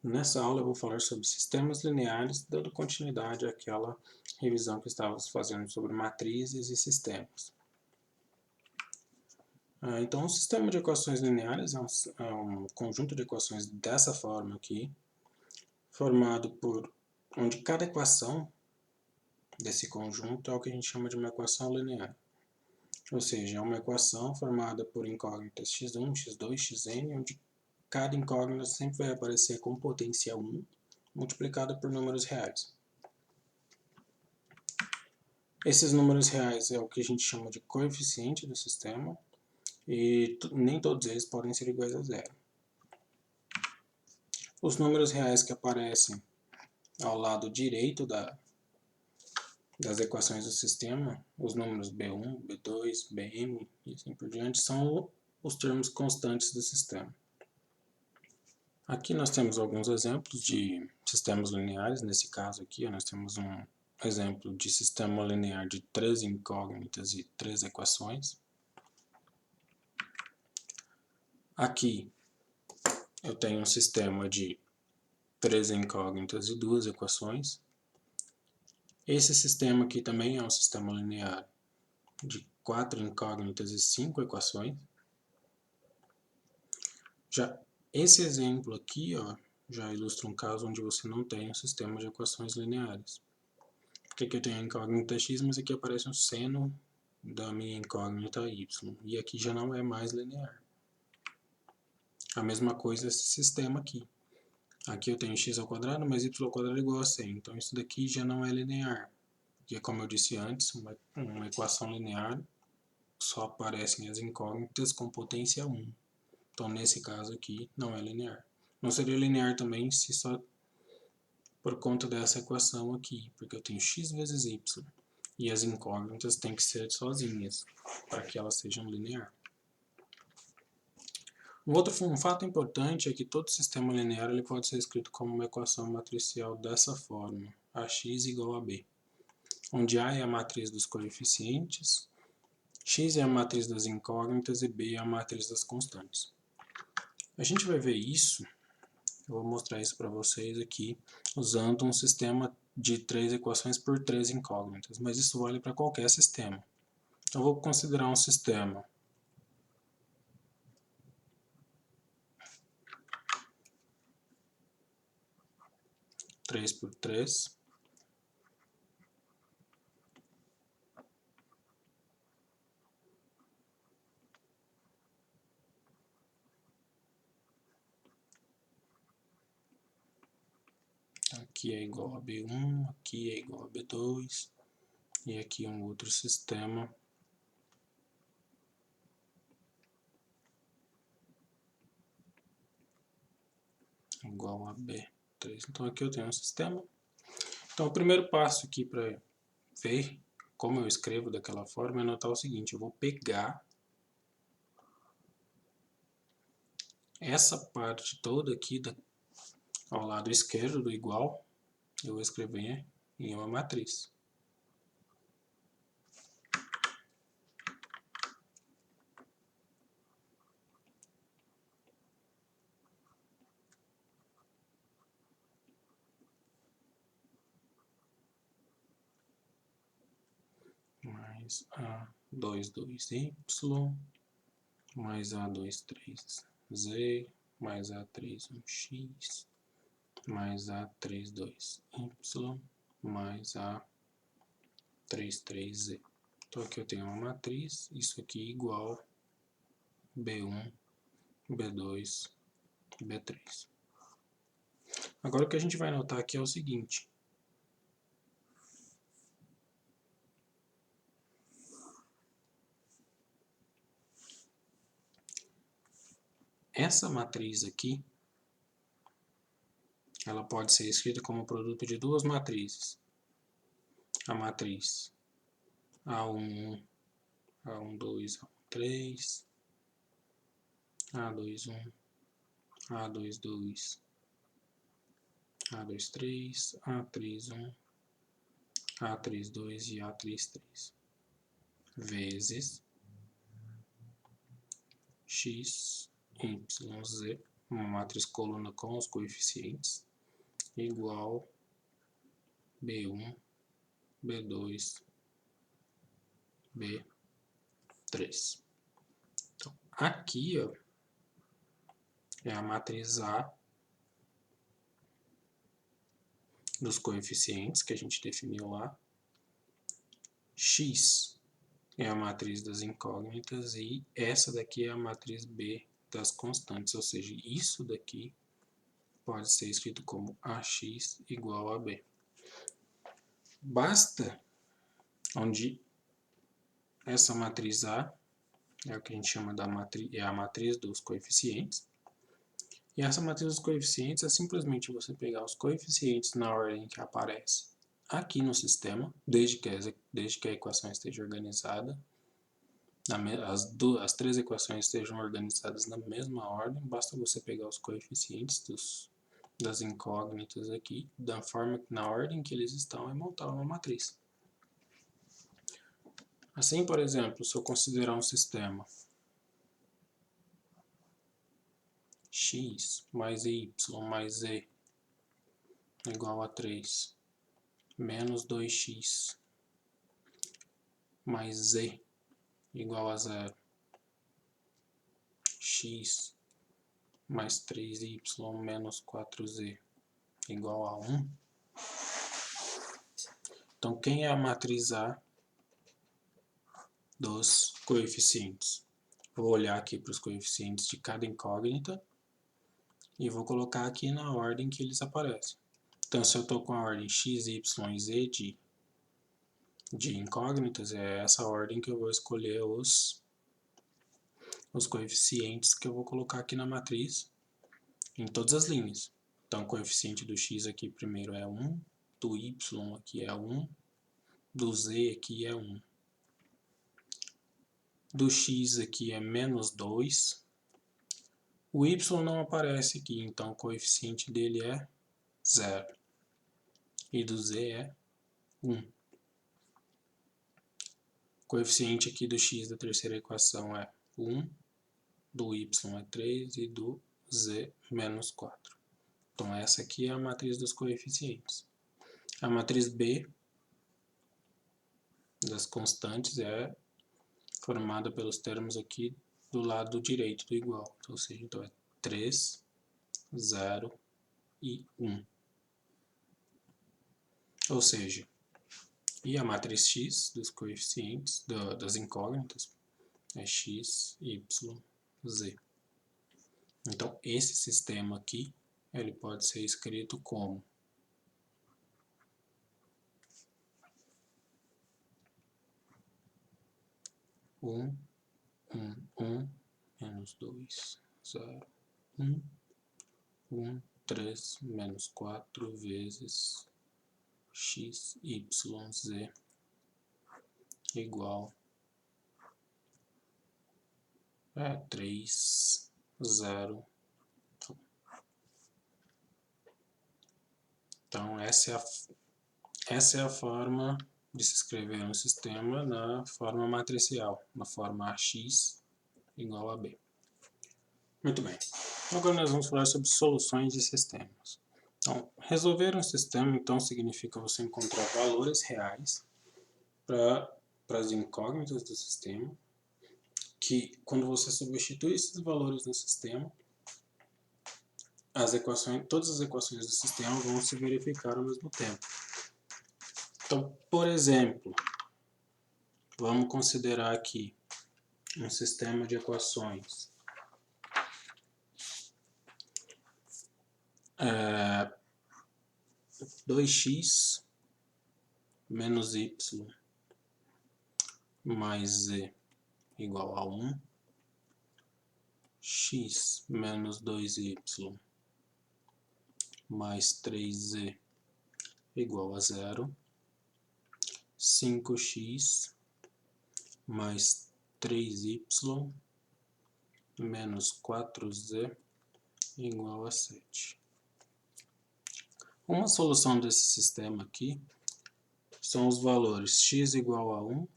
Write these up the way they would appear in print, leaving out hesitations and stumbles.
Nessa aula eu vou falar sobre sistemas lineares, dando continuidade àquela revisão que estávamos fazendo sobre matrizes e sistemas. Então, um sistema de equações lineares é um conjunto de equações dessa forma aqui, formado por onde cada equação desse conjunto é o que a gente chama de uma equação linear. Ou seja, é uma equação formada por incógnitas x1, x2, xn, onde cada incógnita sempre vai aparecer com potência 1, multiplicada por números reais. Esses números reais é o que a gente chama de coeficiente do sistema, e nem todos eles podem ser iguais a zero. Os números reais que aparecem ao lado direito das equações do sistema, os números B1, B2, Bm e assim por diante, são os termos constantes do sistema. Aqui nós temos alguns exemplos de sistemas lineares. Nesse caso aqui nós temos um exemplo de sistema linear de 3 incógnitas e 3 equações. Aqui eu tenho um sistema de 3 incógnitas e 2 equações. Esse sistema aqui também é um sistema linear de 4 incógnitas e 5 equações. Já esse exemplo aqui, já ilustra um caso onde você não tem um sistema de equações lineares. Porque aqui eu tenho a incógnita x, mas aqui aparece um seno da minha incógnita y. E aqui já não é mais linear. A mesma coisa esse sistema aqui. Aqui eu tenho x ao quadrado, mas y ao quadrado é igual a 100. Então isso daqui já não é linear. Porque, como eu disse antes, uma equação linear só aparecem as incógnitas com potência 1. Então nesse caso aqui não é linear. Não seria linear também se só por conta dessa equação aqui, porque eu tenho x vezes y. E as incógnitas têm que ser sozinhas para que elas sejam linear. Um fato importante é que todo sistema linear ele pode ser escrito como uma equação matricial dessa forma: ax igual a b, onde A é a matriz dos coeficientes, x é a matriz das incógnitas e b é a matriz das constantes. A gente vai ver isso, eu vou mostrar isso para vocês aqui, usando um sistema de 3 equações por 3 incógnitas, mas isso vale para qualquer sistema. Então eu vou considerar um sistema 3 por 3, aqui é igual a B1, aqui é igual a B2, e aqui um outro sistema igual a B3. Então aqui eu tenho um sistema. Então o primeiro passo aqui para ver como eu escrevo daquela forma é anotar o seguinte: eu vou pegar essa parte toda aqui ao lado esquerdo do igual, eu vou escrever em uma matriz. Mais A2, 2y, mais A2, 3z, mais A3, 1x, mais A3, 2y, mais A3, 3z. Então aqui eu tenho uma matriz, isso aqui igual B1, B2, B3. Agora o que a gente vai notar aqui é o seguinte: essa matriz aqui, ela pode ser escrita como produto de duas matrizes. A matriz A1, A12, A13, A21, A22, A23, A31, A32 e A33, vezes x, y, z, uma matriz coluna com os coeficientes, igual B1, B2, B3. Então, aqui, ó, é a matriz A dos coeficientes que a gente definiu lá. X é a matriz das incógnitas e essa daqui é a matriz B das constantes, ou seja, isso daqui pode ser escrito como AX igual a B. Basta onde essa matriz A é o que a gente chama é a matriz dos coeficientes. E essa matriz dos coeficientes é simplesmente você pegar os coeficientes na ordem que aparece aqui no sistema, desde que a equação esteja organizada, as três equações estejam organizadas na mesma ordem, basta você pegar os coeficientes das incógnitas aqui, na ordem que eles estão, e montar uma matriz. Assim, por exemplo, se eu considerar um sistema x mais y mais z igual a 3, menos 2x mais z igual a 0, x mais 3y menos 4z igual a 1. Então, quem é a matriz A dos coeficientes? Vou olhar aqui para os coeficientes de cada incógnita e vou colocar aqui na ordem que eles aparecem. Então, se eu estou com a ordem x, y e z de incógnitas, é essa ordem que eu vou escolher os coeficientes que eu vou colocar aqui na matriz em todas as linhas. Então, o coeficiente do x aqui primeiro é 1, do y aqui é 1, do z aqui é 1. Do x aqui é menos 2. O y não aparece aqui, então o coeficiente dele é 0. E do z é 1. O coeficiente aqui do x da terceira equação é 1, do y é 3 e do z menos 4. Então essa aqui é a matriz dos coeficientes. A matriz B das constantes é formada pelos termos aqui do lado direito do igual. Ou seja, então é 3, 0 e 1. Ou seja, e a matriz X dos coeficientes das incógnitas é x, y, z. Então, esse sistema aqui, ele pode ser escrito como 1, 1, 1, menos 2, 0, 1, 1, 3, menos 4 vezes x, y, z igual a 3, 0. Então, essa é a forma de se escrever um sistema na forma matricial, na forma AX igual a B. Muito bem. Agora nós vamos falar sobre soluções de sistemas. Então, resolver um sistema, então, significa você encontrar valores reais para as incógnitas do sistema, que quando você substitui esses valores no sistema, todas as equações do sistema vão se verificar ao mesmo tempo. Então, por exemplo, vamos considerar aqui um sistema de equações 2x menos y mais z igual a 1, x menos 2y mais 3z igual a 0, 5x mais 3y menos 4z igual a 7. Uma solução desse sistema aqui são os valores x igual a 1,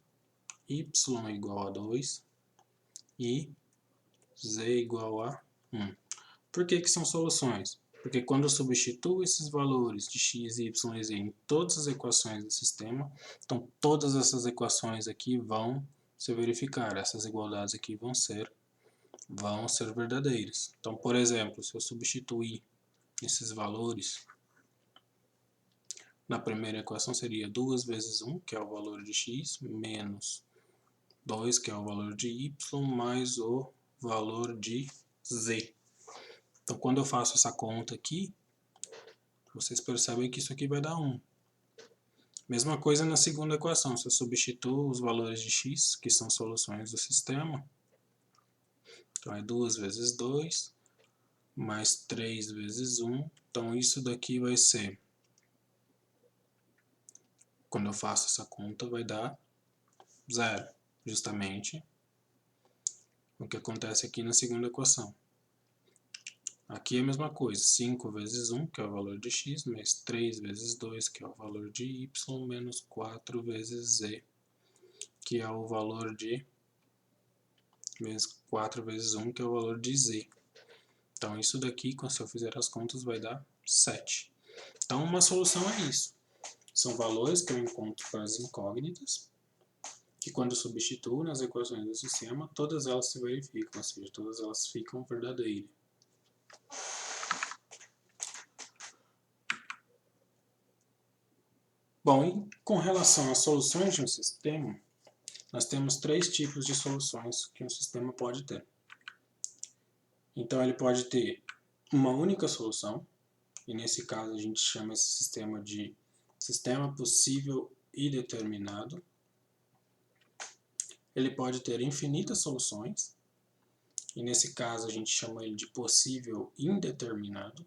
y igual a 2 e z igual a 1. Por que são soluções? Porque quando eu substituo esses valores de x, y e z em todas as equações do sistema, então todas essas equações aqui vão se verificar, essas igualdades aqui vão ser verdadeiras. Então, por exemplo, se eu substituir esses valores, na primeira equação seria 2 vezes 1, que é o valor de x, menos 2, que é o valor de y, mais o valor de z. Então, quando eu faço essa conta aqui, vocês percebem que isso aqui vai dar 1. Mesma coisa na segunda equação, se eu substituo os valores de x, que são soluções do sistema, então é 2 vezes 2, mais 3 vezes 1, então isso daqui vai ser, quando eu faço essa conta, vai dar 0, justamente o que acontece aqui na segunda equação. Aqui é a mesma coisa, 5 vezes 1, que é o valor de x, mais 3 vezes 2, que é o valor de y, menos 4 vezes z, que é o valor de 4 vezes 1, que é o valor de z. Então isso daqui, se eu fizer as contas, vai dar 7. Então uma solução é isso. São valores que eu encontro para as incógnitas, que quando eu substituo nas equações do sistema, todas elas se verificam, ou seja, todas elas ficam verdadeiras. Bom, e com relação às soluções de um sistema, nós temos 3 tipos de soluções que um sistema pode ter. Então ele pode ter uma única solução, e nesse caso a gente chama esse sistema de sistema possível e determinado. Ele pode ter infinitas soluções, e nesse caso a gente chama ele de possível indeterminado.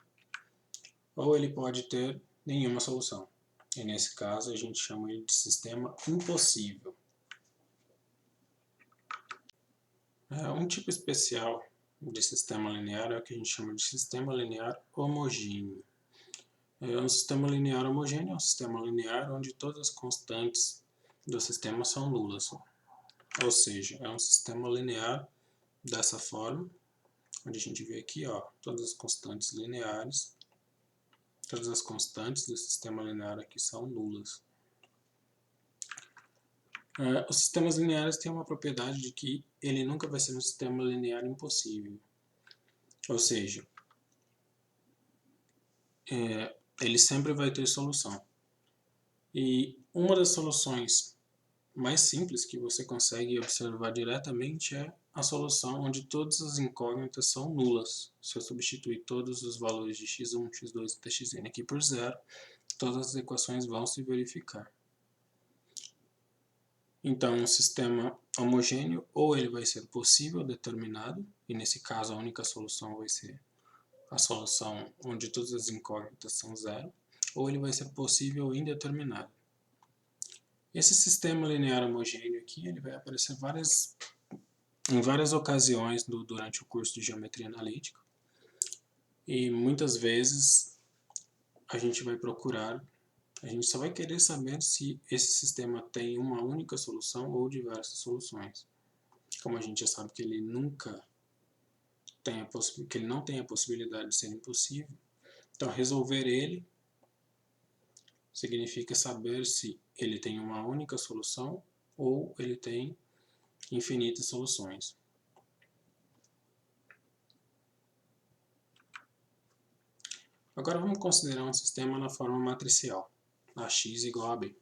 Ou ele pode ter nenhuma solução, e nesse caso a gente chama ele de sistema impossível. Um tipo especial de sistema linear é o que a gente chama de sistema linear homogêneo. Um sistema linear homogêneo é um sistema linear onde todas as constantes do sistema são nulas. Ou seja, é um sistema linear dessa forma, onde a gente vê aqui, ó, todas as constantes lineares, todas as constantes do sistema linear aqui são nulas. Os sistemas lineares têm uma propriedade de que ele nunca vai ser um sistema linear impossível. Ou seja, ele sempre vai ter solução. E uma das soluções mais simples que você consegue observar diretamente é a solução onde todas as incógnitas são nulas. Se eu substituir todos os valores de x1, x2 e xn aqui por zero, todas as equações vão se verificar. Então, um sistema homogêneo, ou ele vai ser possível determinado, e nesse caso a única solução vai ser a solução onde todas as incógnitas são zero, ou ele vai ser possível indeterminado. Esse sistema linear homogêneo aqui, ele vai aparecer em várias ocasiões durante o curso de geometria analítica, e muitas vezes a gente só vai querer saber se esse sistema tem uma única solução ou diversas soluções. Como a gente já sabe que ele não tem a possibilidade de ser impossível, então resolver ele significa saber se ele tem uma única solução ou ele tem infinitas soluções. Agora vamos considerar um sistema na forma matricial, AX igual a B.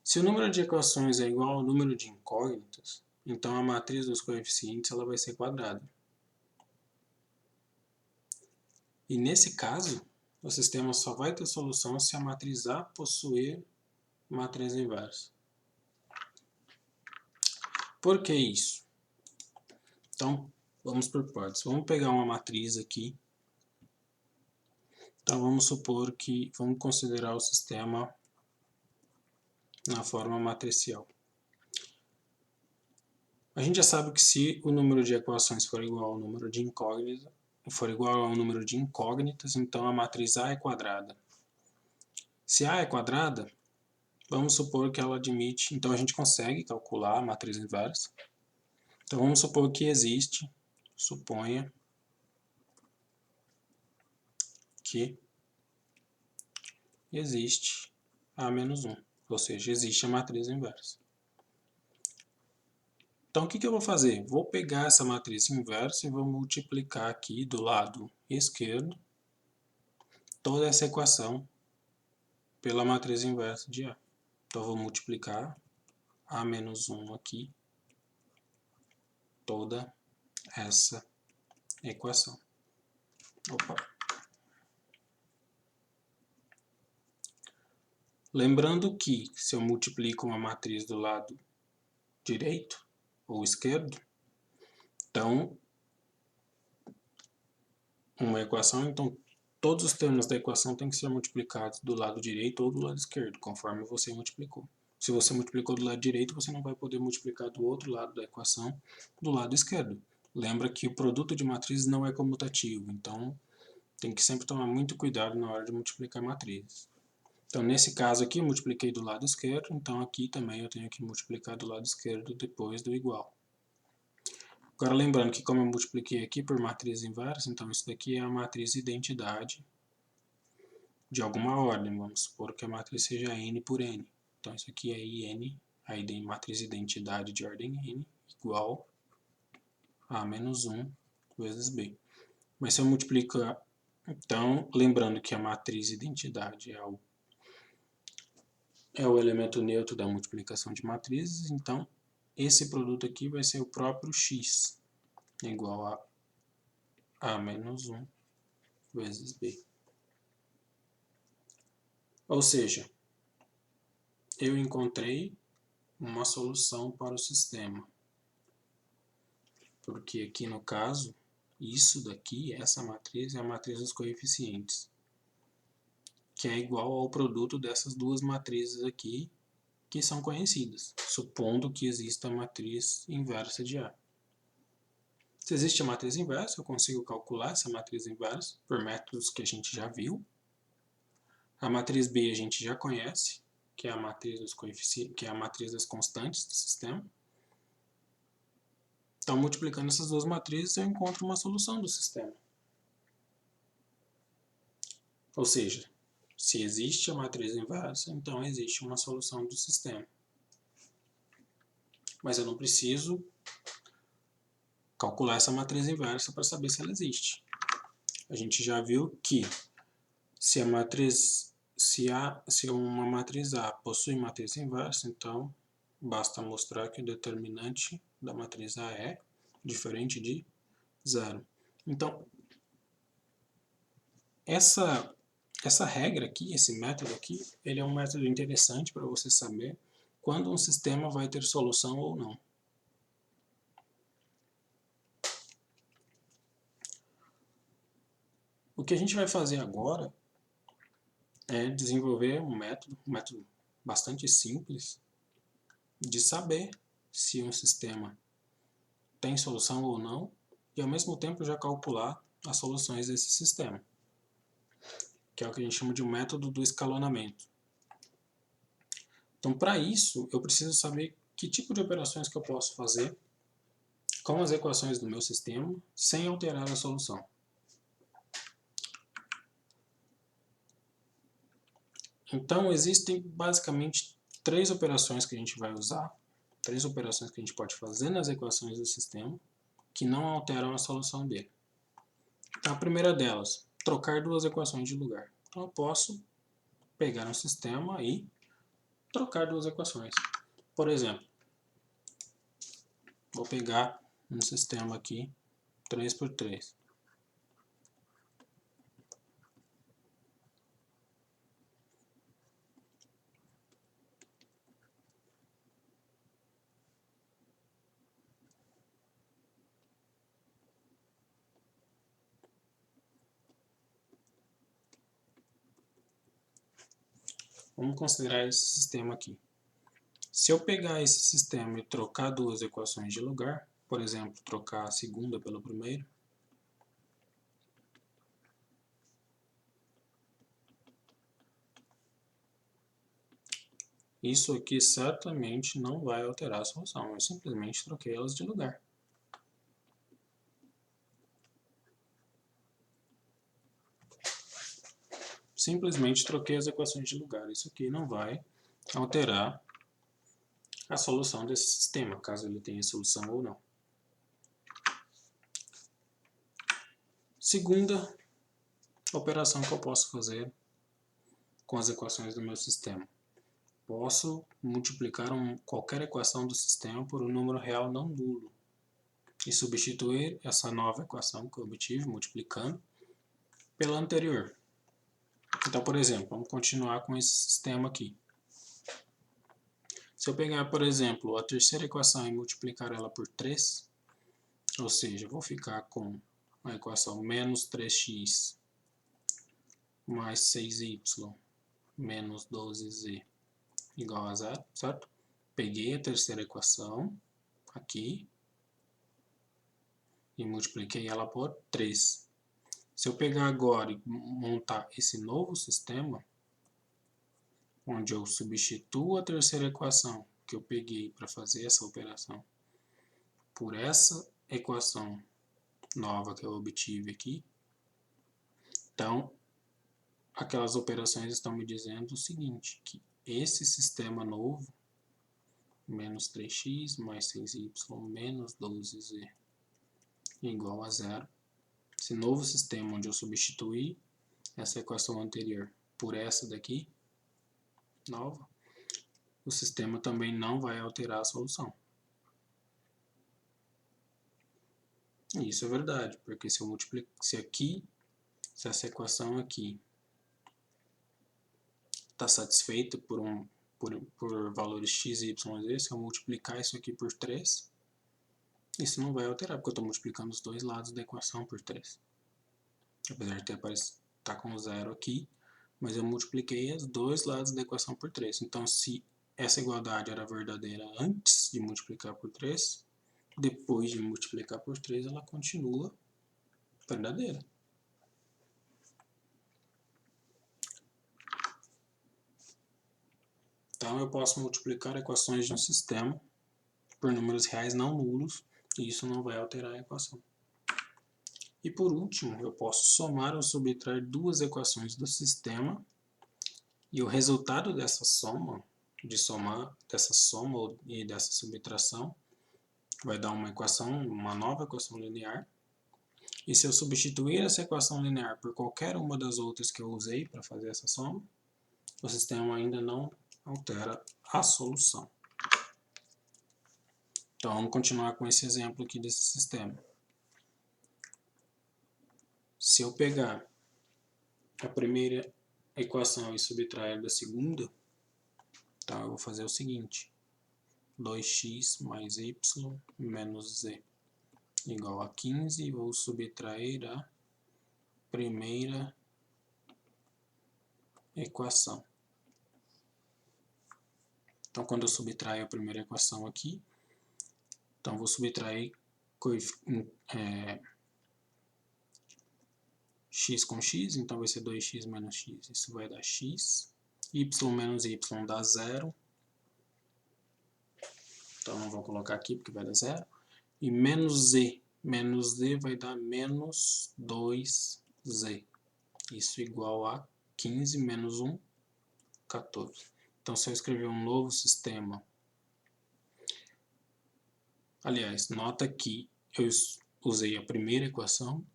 Se o número de equações é igual ao número de incógnitas, então a matriz dos coeficientes ela vai ser quadrada. E nesse caso, o sistema só vai ter solução se a matriz A possuir matriz inversa. Por que isso? Então, vamos por partes. Vamos pegar uma matriz aqui. Então, vamos considerar o sistema na forma matricial. A gente já sabe que se o número de equações for igual ao número de incógnitas, então a matriz A é quadrada. Se A é quadrada, vamos supor que ela admite, então a gente consegue calcular a matriz inversa. Então vamos supor que suponha que existe A menos 1, ou seja, existe a matriz inversa. Então, o que eu vou fazer? Vou pegar essa matriz inversa e vou multiplicar aqui do lado esquerdo toda essa equação pela matriz inversa de A. Então, eu vou multiplicar A menos 1 aqui, toda essa equação. Opa. Lembrando que, se eu multiplico uma matriz do lado direito ou esquerdo, então, uma equação, então todos os termos da equação têm que ser multiplicados do lado direito ou do lado esquerdo, conforme você multiplicou. Se você multiplicou do lado direito, você não vai poder multiplicar do outro lado da equação do lado esquerdo. Lembra que o produto de matrizes não é comutativo, então tem que sempre tomar muito cuidado na hora de multiplicar matrizes. Então, nesse caso aqui, eu multipliquei do lado esquerdo, então aqui também eu tenho que multiplicar do lado esquerdo depois do igual. Agora, lembrando que como eu multipliquei aqui por matriz inversa, então isso daqui é a matriz identidade de alguma ordem. Vamos supor que a matriz seja n por n. Então, isso aqui é IN, a matriz identidade de ordem n, igual a menos 1 vezes b. Mas se eu multiplicar, então, lembrando que a matriz identidade é o elemento neutro da multiplicação de matrizes, então esse produto aqui vai ser o próprio x, igual a menos 1 vezes b. Ou seja, eu encontrei uma solução para o sistema. Porque aqui no caso, isso daqui, essa matriz, é a matriz dos coeficientes, que é igual ao produto dessas duas matrizes aqui, que são conhecidas, supondo que exista a matriz inversa de A. Se existe a matriz inversa, eu consigo calcular essa matriz inversa por métodos que a gente já viu. A matriz B a gente já conhece, que é a matriz dos coeficientes, que é a matriz das constantes do sistema. Então, multiplicando essas duas matrizes, eu encontro uma solução do sistema. Ou seja, se existe a matriz inversa, então existe uma solução do sistema. Mas eu não preciso calcular essa matriz inversa para saber se ela existe. A gente já viu que se uma matriz A possui matriz inversa, então basta mostrar que o determinante da matriz A é diferente de zero. Então, essa regra aqui, esse método aqui, ele é um método interessante para você saber quando um sistema vai ter solução ou não. O que a gente vai fazer agora é desenvolver um método bastante simples de saber se um sistema tem solução ou não e ao mesmo tempo já calcular as soluções desse sistema, que é o que a gente chama de um método do escalonamento. Então, para isso, eu preciso saber que tipo de operações que eu posso fazer com as equações do meu sistema sem alterar a solução. Então, existem basicamente três operações que a gente vai usar, três operações que a gente pode fazer nas equações do sistema que não alteram a solução dele. Então, a primeira delas, trocar duas equações de lugar. Então, eu posso pegar um sistema e trocar duas equações. Por exemplo, vou pegar um sistema aqui, 3×3. Vamos considerar esse sistema aqui. Se eu pegar esse sistema e trocar duas equações de lugar, por exemplo, trocar a segunda pela primeira, isso aqui certamente não vai alterar a solução, eu simplesmente troquei elas de lugar. simplesmente troquei as equações de lugar. Isso aqui não vai alterar a solução desse sistema, caso ele tenha solução ou não. Segunda operação que eu posso fazer com as equações do meu sistema. Posso multiplicar qualquer equação do sistema por um número real não nulo e substituir essa nova equação que eu obtive multiplicando pela anterior. Então, por exemplo, vamos continuar com esse sistema aqui. Se eu pegar, por exemplo, a terceira equação e multiplicar ela por 3, ou seja, vou ficar com a equação menos 3x mais 6y menos 12z igual a 0, certo? Peguei a terceira equação aqui e multipliquei ela por 3. Se eu pegar agora e montar esse novo sistema, onde eu substituo a terceira equação que eu peguei para fazer essa operação por essa equação nova que eu obtive aqui, então aquelas operações estão me dizendo o seguinte, que esse sistema novo, menos 3x mais 6y menos 12z igual a 0, esse novo sistema onde eu substituí essa equação anterior por essa daqui, nova, o sistema também não vai alterar a solução. E isso é verdade, porque se eu multiplico, se essa equação aqui está satisfeita por valores x, y e z, se eu multiplicar isso aqui por 3, isso não vai alterar, porque eu estou multiplicando os dois lados da equação por 3. Apesar de estar com 0 aqui, mas eu multipliquei os dois lados da equação por 3. Então, se essa igualdade era verdadeira antes de multiplicar por 3, depois de multiplicar por 3, ela continua verdadeira. Então, eu posso multiplicar equações de um sistema por números reais não nulos, e isso não vai alterar a equação. E por último, eu posso somar ou subtrair duas equações do sistema, e o resultado dessa soma e dessa subtração, vai dar uma nova equação linear. E se eu substituir essa equação linear por qualquer uma das outras que eu usei para fazer essa soma, o sistema ainda não altera a solução. Então, vamos continuar com esse exemplo aqui desse sistema. Se eu pegar a primeira equação e subtrair da segunda, então eu vou fazer o seguinte: 2x mais y menos z igual a 15, e vou subtrair a primeira equação. Então, quando eu subtraio a primeira equação aqui, então vou subtrair x com x, então vai ser 2x menos x, isso vai dar x, y menos y dá 0, então não vou colocar aqui porque vai dar 0, e menos z vai dar menos 2z, isso igual a 15 menos 1, 14. Então, se eu escrever um novo sistema, aliás, nota que eu usei a primeira equação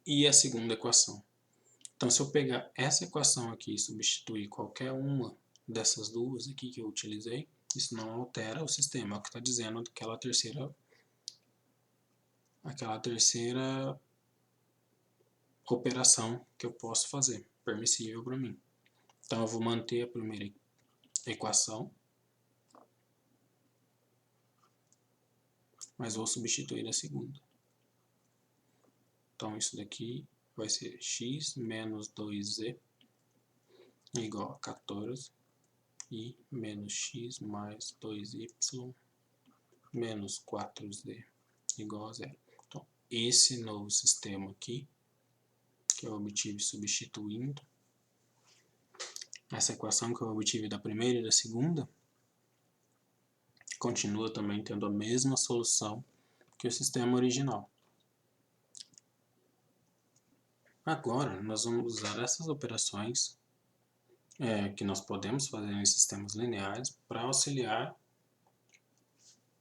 e a segunda equação. Então, se eu pegar essa equação aqui e substituir qualquer uma dessas duas aqui que eu utilizei, isso não altera o sistema, é o que está dizendo aquela terceira operação que eu posso fazer, permissível para mim. Então, eu vou manter a primeira equação, mas vou substituir a segunda. Então, isso daqui vai ser x menos 2z igual a 14 e menos x mais 2y menos 4z igual a 0. Então, esse novo sistema aqui, que eu obtive substituindo essa equação que eu obtive da primeira e da segunda, continua também tendo a mesma solução que o sistema original. Agora, nós vamos usar essas operações que nós podemos fazer em sistemas lineares para auxiliar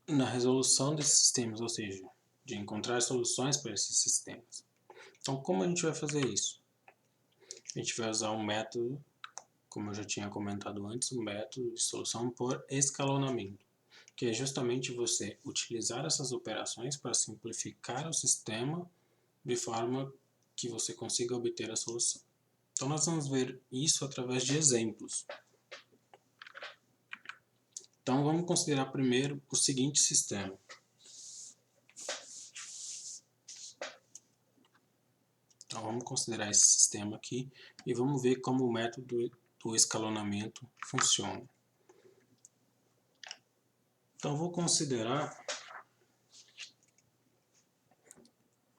na resolução desses sistemas, ou seja, de encontrar soluções para esses sistemas. Então, como a gente vai fazer isso? A gente vai usar um método, como eu já tinha comentado antes, um método de solução por escalonamento, que é justamente você utilizar essas operações para simplificar o sistema de forma que você consiga obter a solução. Então, nós vamos ver isso através de exemplos. Então, vamos considerar primeiro o seguinte sistema. Então, vamos considerar esse sistema aqui e vamos ver como o método do escalonamento funciona. Então, vou considerar,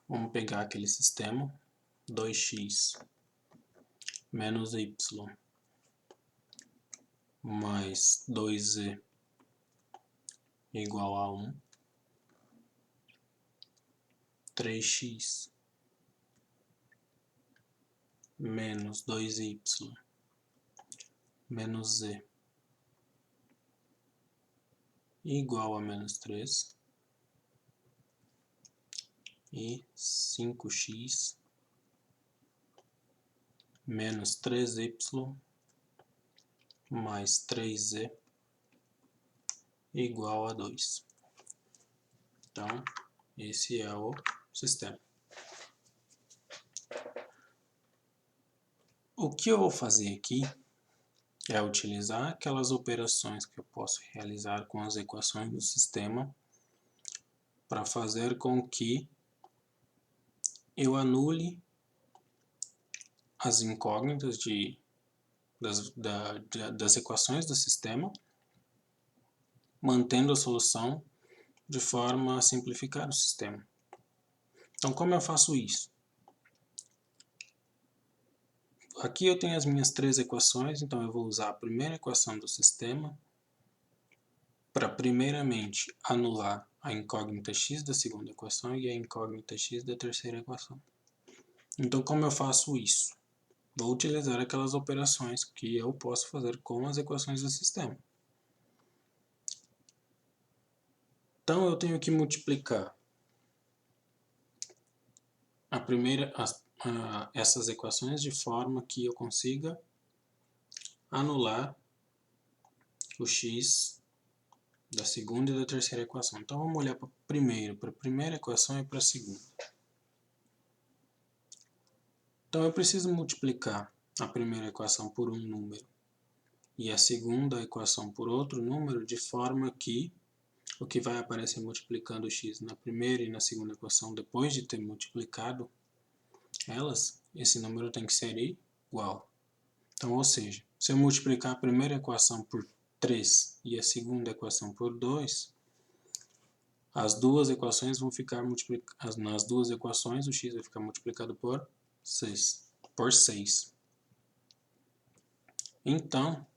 vamos pegar aquele sistema, 2x menos y mais 2z igual a 1, 3x menos 2y menos z igual a menos 3 e 5x menos 3y mais 3z igual a 2. Então, esse é o sistema. O que eu vou fazer aqui é utilizar aquelas operações que eu posso realizar com as equações do sistema para fazer com que eu anule as incógnitas das equações do sistema, mantendo a solução de forma a simplificar o sistema. Então, como eu faço isso? Aqui eu tenho as minhas três equações, então eu vou usar a primeira equação do sistema para primeiramente anular a incógnita x da segunda equação e a incógnita x da terceira equação. Então, como eu faço isso? Vou utilizar aquelas operações que eu posso fazer com as equações do sistema. Então, eu tenho que multiplicar essas equações de forma que eu consiga anular o x da segunda e da terceira equação. Então, vamos olhar para a primeira equação e para a segunda. Então, eu preciso multiplicar a primeira equação por um número e a segunda equação por outro número, de forma que o que vai aparecer multiplicando o x na primeira e na segunda equação, depois de ter multiplicado elas, esse número tem que ser igual. Então, ou seja, se eu multiplicar a primeira equação por 3 e a segunda equação por 2, as duas equações vão ficar multiplicadas. Nas duas equações, o x vai ficar multiplicado por 6. Então,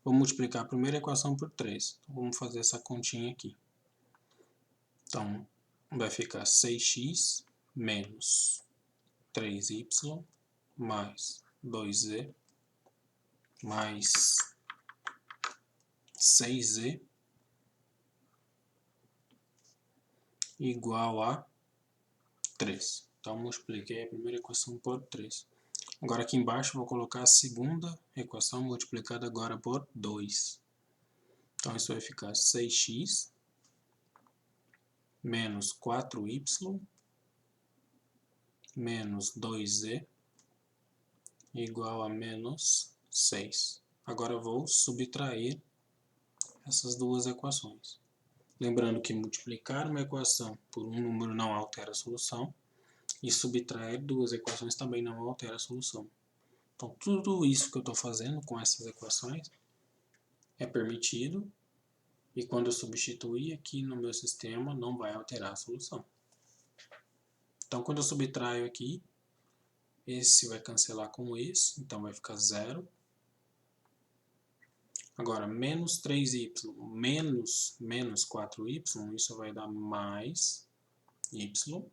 vou multiplicar a primeira equação por 3. Então, vamos fazer essa continha aqui. Então, vai ficar 6x menos 3y mais 2z mais 6z igual a 3. Então, multipliquei a primeira equação por 3. Agora aqui embaixo vou colocar a segunda equação multiplicada agora por 2. Então, isso vai ficar 6x menos 4y menos 2z igual a menos 6. Agora eu vou subtrair essas duas equações. Lembrando que multiplicar uma equação por um número não altera a solução, e subtrair duas equações também não altera a solução. Então, tudo isso que eu estou fazendo com essas equações é permitido, e quando eu substituir aqui no meu sistema, não vai alterar a solução. Então, quando eu subtraio aqui, esse vai cancelar com esse, então vai ficar 0. Agora, menos 3y menos 4y, isso vai dar mais y.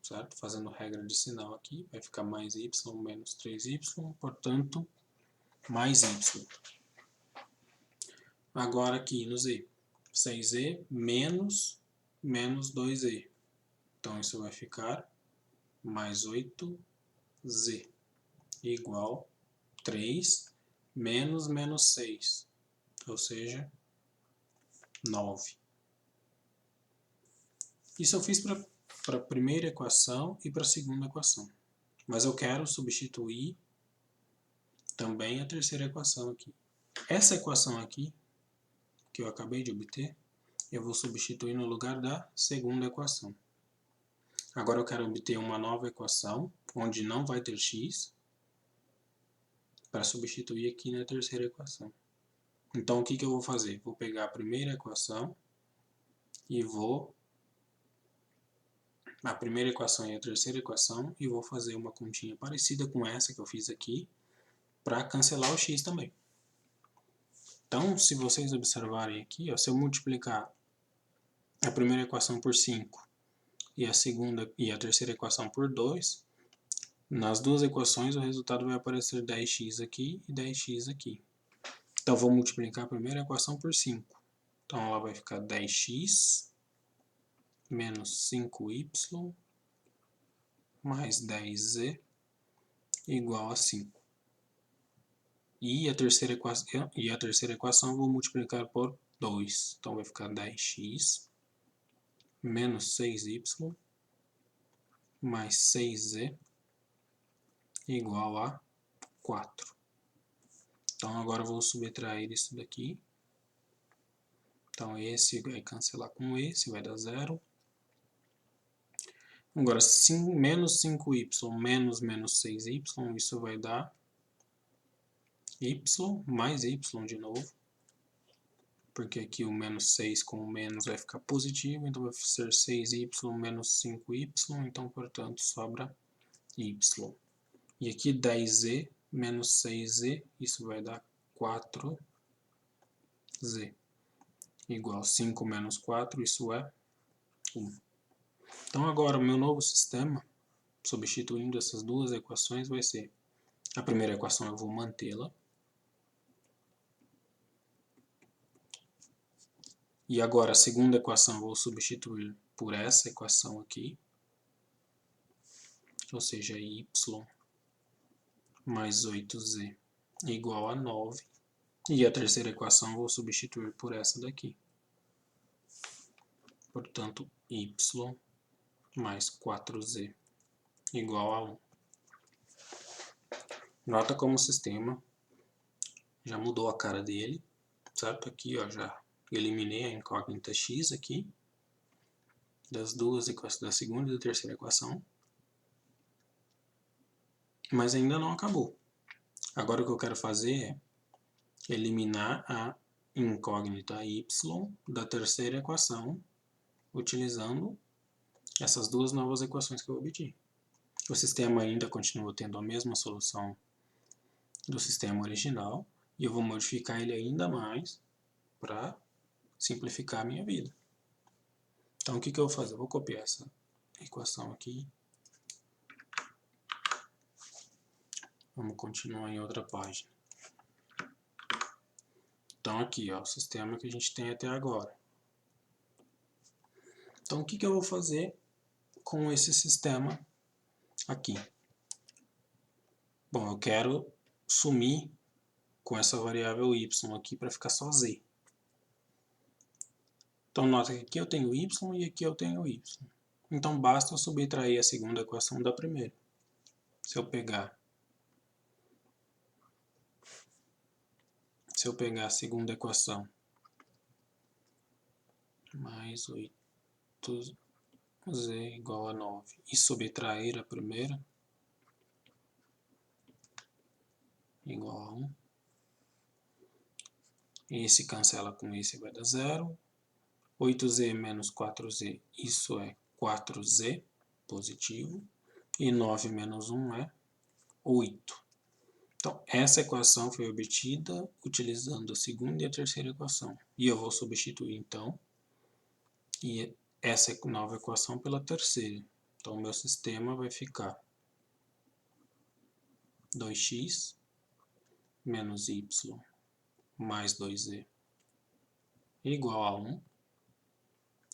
certo? Fazendo regra de sinal aqui, vai ficar mais y menos 3y, portanto, mais y. Agora aqui no z, 6z menos 2z. Então, isso vai ficar mais 8z igual 3 menos 6, ou seja, 9. Isso eu fiz para a primeira equação e para a segunda equação. Mas eu quero substituir também a terceira equação aqui. Essa equação aqui, que eu acabei de obter, eu vou substituir no lugar da segunda equação. Agora eu quero obter uma nova equação, onde não vai ter x, para substituir aqui na terceira equação. Então, o que eu vou fazer? Vou pegar a primeira equação e a primeira equação e a terceira equação, e vou fazer uma continha parecida com essa que eu fiz aqui, para cancelar o x também. Então, se vocês observarem aqui, ó, se eu multiplicar a primeira equação por 5 e a segunda e a terceira equação por 2, nas duas equações o resultado vai aparecer 10x aqui e 10x aqui. Então, vou multiplicar a primeira equação por 5. Então, ela vai ficar 10x menos 5y mais 10z igual a 5. E a terceira equação eu vou multiplicar por 2. Então, vai ficar 10x menos 6y mais 6z igual a 4. Então, agora eu vou subtrair isso daqui. Então, esse vai cancelar com esse, vai dar 0. Agora, menos 5y menos 6y, isso vai dar y mais y de novo. Porque aqui o menos 6 com o menos vai ficar positivo, então vai ser 6y menos 5y, então, portanto, sobra y. E aqui 10z menos 6z, isso vai dar 4z. Igual 5 menos 4, isso é 1. Então agora o meu novo sistema, substituindo essas duas equações, vai ser a primeira equação eu vou mantê-la. E agora a segunda equação eu vou substituir por essa equação aqui. Ou seja, y mais 8z igual a 9. E a terceira equação eu vou substituir por essa daqui. Portanto, y mais 4z igual a 1. Nota como o sistema já mudou a cara dele, certo? Aqui, ó, já eliminei a incógnita x aqui, das duas equações, da segunda e da terceira equação. Mas ainda não acabou. Agora o que eu quero fazer é eliminar a incógnita y da terceira equação, utilizando essas duas novas equações que eu obtive. O sistema ainda continua tendo a mesma solução do sistema original, e eu vou modificar ele ainda mais para simplificar a minha vida. Então, o que eu vou fazer? Eu vou copiar essa equação aqui. Vamos continuar em outra página. Então, aqui, ó, o sistema que a gente tem até agora. Então, o que eu vou fazer com esse sistema aqui? Bom, eu quero sumir com essa variável y aqui para ficar só z. Então, nota que aqui eu tenho y e aqui eu tenho y. Então, basta eu subtrair a segunda equação da primeira. Se eu pegar a segunda equação, mais 8z igual a 9, e subtrair a primeira, igual a 1. Esse cancela com esse, vai dar 0. 8z menos 4z, isso é 4z positivo. E 9 menos 1 é 8. Então, essa equação foi obtida utilizando a segunda e a terceira equação. E eu vou substituir, então, essa nova equação pela terceira. Então, meu sistema vai ficar 2x menos y mais 2z igual a 1,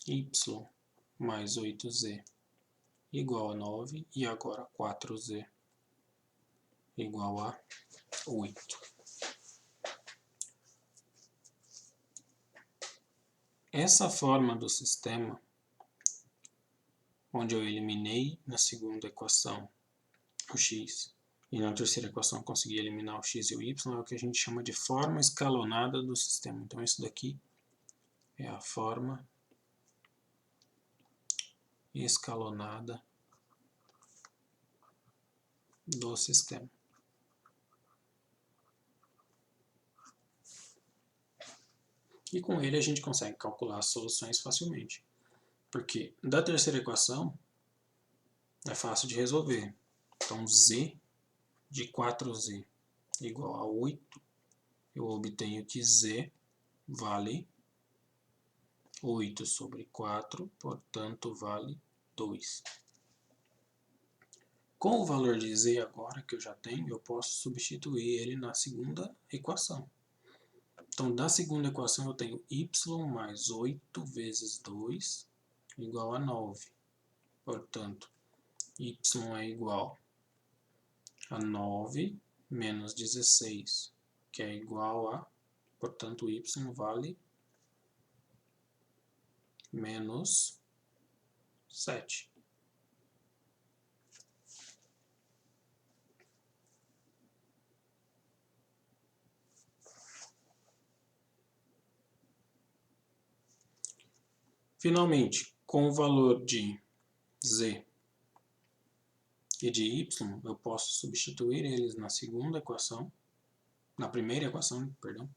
y mais 8z igual a 9 e agora 4z igual a 8. Essa forma do sistema, onde eu eliminei na segunda equação o x e na terceira equação consegui eliminar o x e o y, é o que a gente chama de forma escalonada do sistema. Então, isso daqui é a forma escalonada do sistema. E com ele a gente consegue calcular as soluções facilmente. Porque da terceira equação é fácil de resolver. Então, z de 4z igual a 8, eu obtenho que z vale 8 sobre 4, portanto vale 2. Com o valor de z agora que eu já tenho, eu posso substituir ele na segunda equação. Então, da segunda equação eu tenho y mais 8 vezes 2 igual a 9. Portanto, y é igual a 9 menos 16, que é igual a, portanto, y vale menos 7. Finalmente, com o valor de z e de y, eu posso substituir eles na segunda equação, na primeira equação, perdão.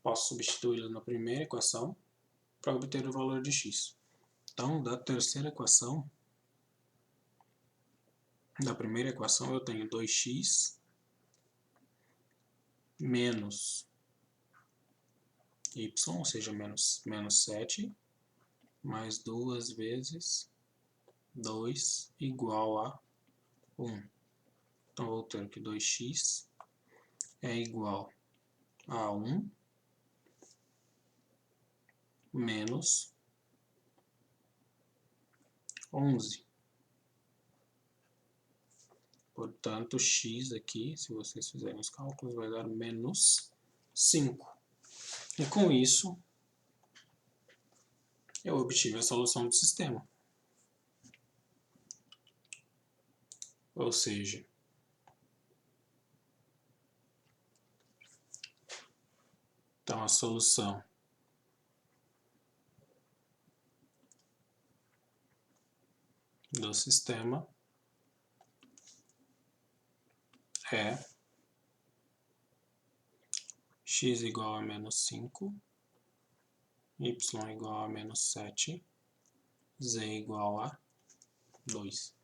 Posso substituí-los na primeira equação para obter o valor de x. Então, da terceira equação, da primeira equação eu tenho 2x menos y, ou seja, menos 7, mais 2 vezes 2 igual a 1. Então, vou ter que 2x é igual a 1 menos 11. Portanto, x aqui, se vocês fizerem os cálculos, vai dar menos 5. E com isso, eu obtive a solução do sistema. Ou seja, então a solução do sistema é x igual a menos 5, y igual a menos 7, z igual a 2.